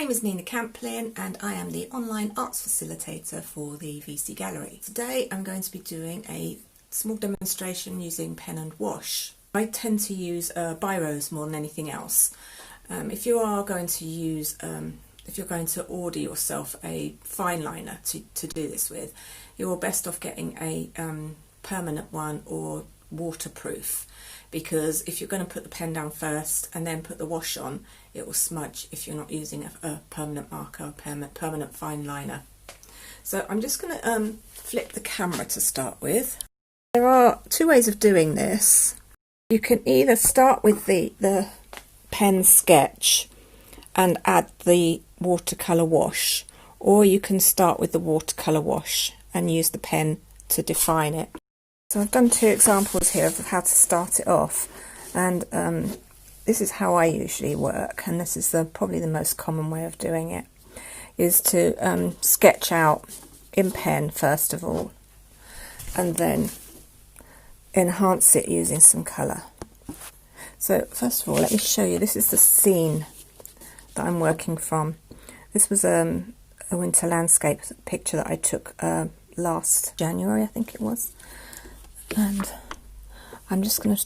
name is Nina Camplin and I am the online arts facilitator for the VC Gallery. Today I'm going to be doing a small demonstration using pen and wash. I tend to use biros more than anything else. If you are going to use, if you're going to order yourself a fine liner to do this with, you're best off getting a permanent one or waterproof, because if you're going to put the pen down first and then put the wash on, it will smudge if you're not using a permanent marker, a permanent fine liner. So I'm just going to flip the camera to start with. There are two ways of doing this. You can either start with the pen sketch and add the watercolour wash, or you can start with the watercolour wash and use the pen to define it. So I've done two examples here of how to start it off, and this is how I usually work, and this is probably the most common way of doing it, is to sketch out in pen first of all, and then enhance it using some colour. So first of all, let me show you, this is the scene that I'm working from. This was a winter landscape picture that I took last January, I think it was. And I'm just going to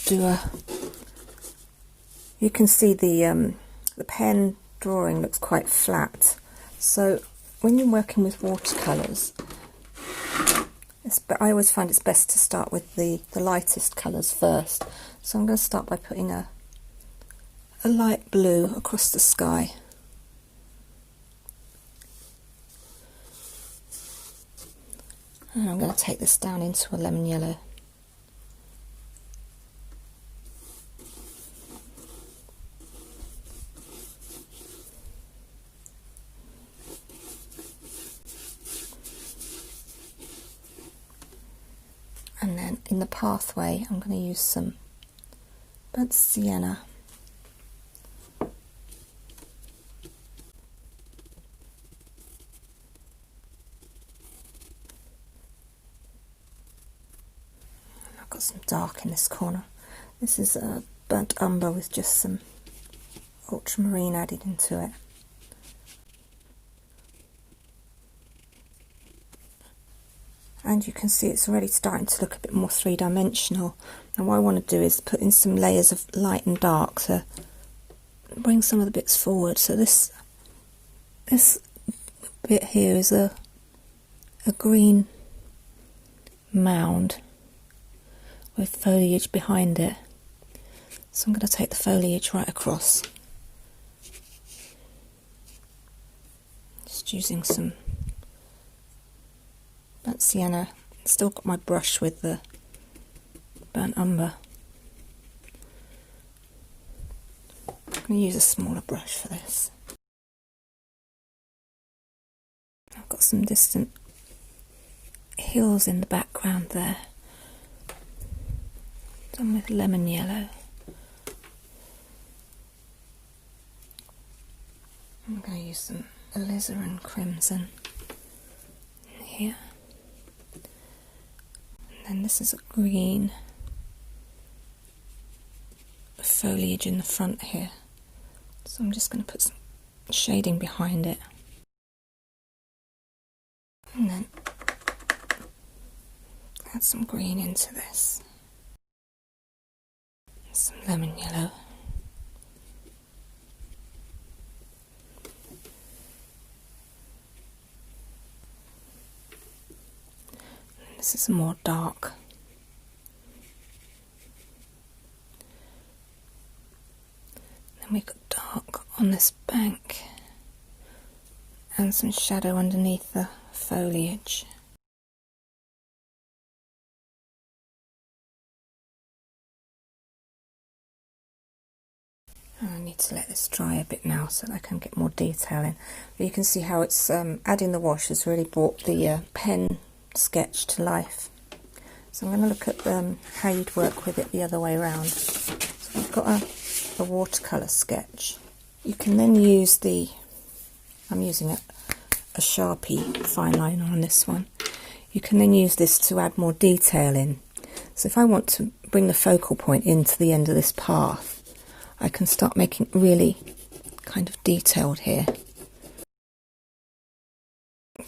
do you can see the pen drawing looks quite flat. So when you're working with watercolours, I always find it's best to start with the lightest colours first. So I'm going to start by putting a light blue across the sky. And I'm going to take this down into a lemon yellow. And then in the pathway I'm going to use some burnt sienna. Got some dark in this corner. This is a burnt umber with just some ultramarine added into it. And you can see it's already starting to look a bit more three-dimensional. And what I want to do is put in some layers of light and dark to bring some of the bits forward. So this bit here is a green mound with foliage behind it. So I'm going to take the foliage right across. Just using some burnt sienna. Still got my brush with the burnt umber. I'm going to use a smaller brush for this. I've got some distant hills in the background there. Done with lemon yellow. I'm going to use some alizarin crimson in here. And then this is a green foliage in the front here. So I'm just going to put some shading behind it. And then add some green into this. Some lemon yellow. And this is more dark. Then we've got dark on this bank and some shadow underneath the foliage. I need to let this dry a bit now so that I can get more detail in. But you can see how it's adding the wash has really brought the pen sketch to life. So I'm going to look at how you'd work with it the other way around. So I've got a watercolour sketch. You can then use I'm using a Sharpie fine liner on this one. You can then use this to add more detail in. So if I want to bring the focal point into the end of this path, I can start making really kind of detailed here.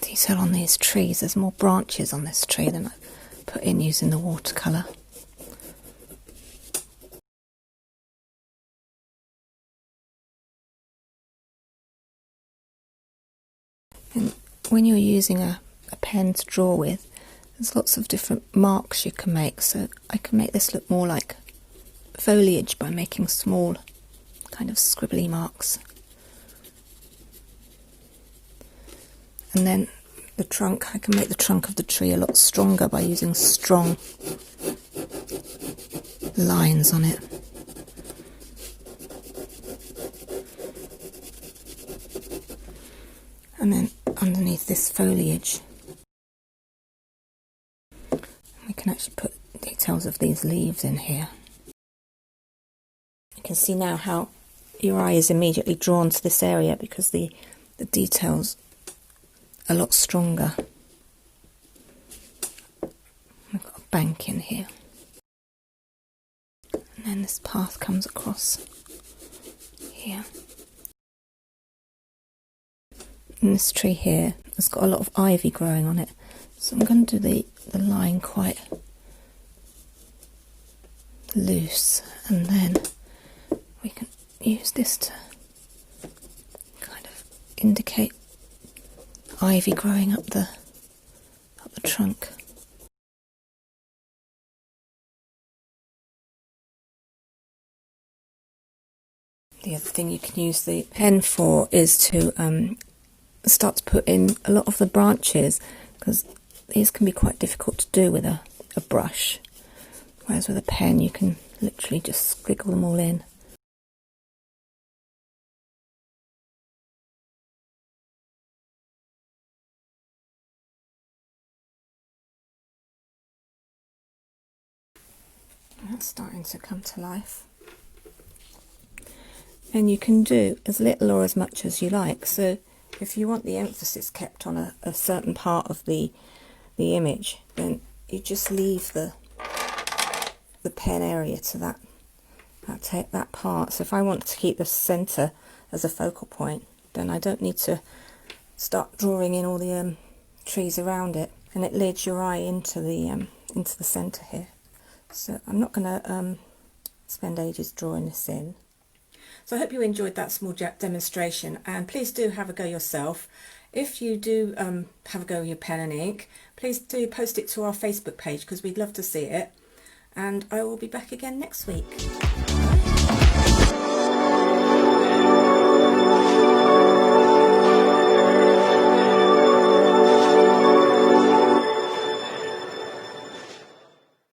Detail on these trees. There's more branches on this tree than I put in using the watercolour. And when you're using a pen to draw with, there's lots of different marks you can make. So I can make this look more like foliage by making small kind of scribbly marks. And then the trunk, I can make the trunk of the tree a lot stronger by using strong lines on it. And then underneath this foliage, we can actually put details of these leaves in here. You can see now how your eye is immediately drawn to this area because the details are a lot stronger. I've got a bank in here. And then this path comes across here. And this tree here has got a lot of ivy growing on it, so I'm going to do the line quite loose, and then we can use this to kind of indicate ivy growing up the trunk. The other thing you can use the pen for is to start to put in a lot of the branches, because these can be quite difficult to do with a brush, whereas with a pen you can literally just squiggle them all in. That's starting to come to life. And you can do as little or as much as you like. So if you want the emphasis kept on a certain part of the image, then you just leave the pen area to that part. So if I want to keep the centre as a focal point, then I don't need to start drawing in all the trees around it, and it leads your eye into the centre here. So I'm not going to spend ages drawing this in. So I hope you enjoyed that small demonstration, and please do have a go yourself. If you do have a go with your pen and ink, please do post it to our Facebook page because we'd love to see it. And I will be back again next week.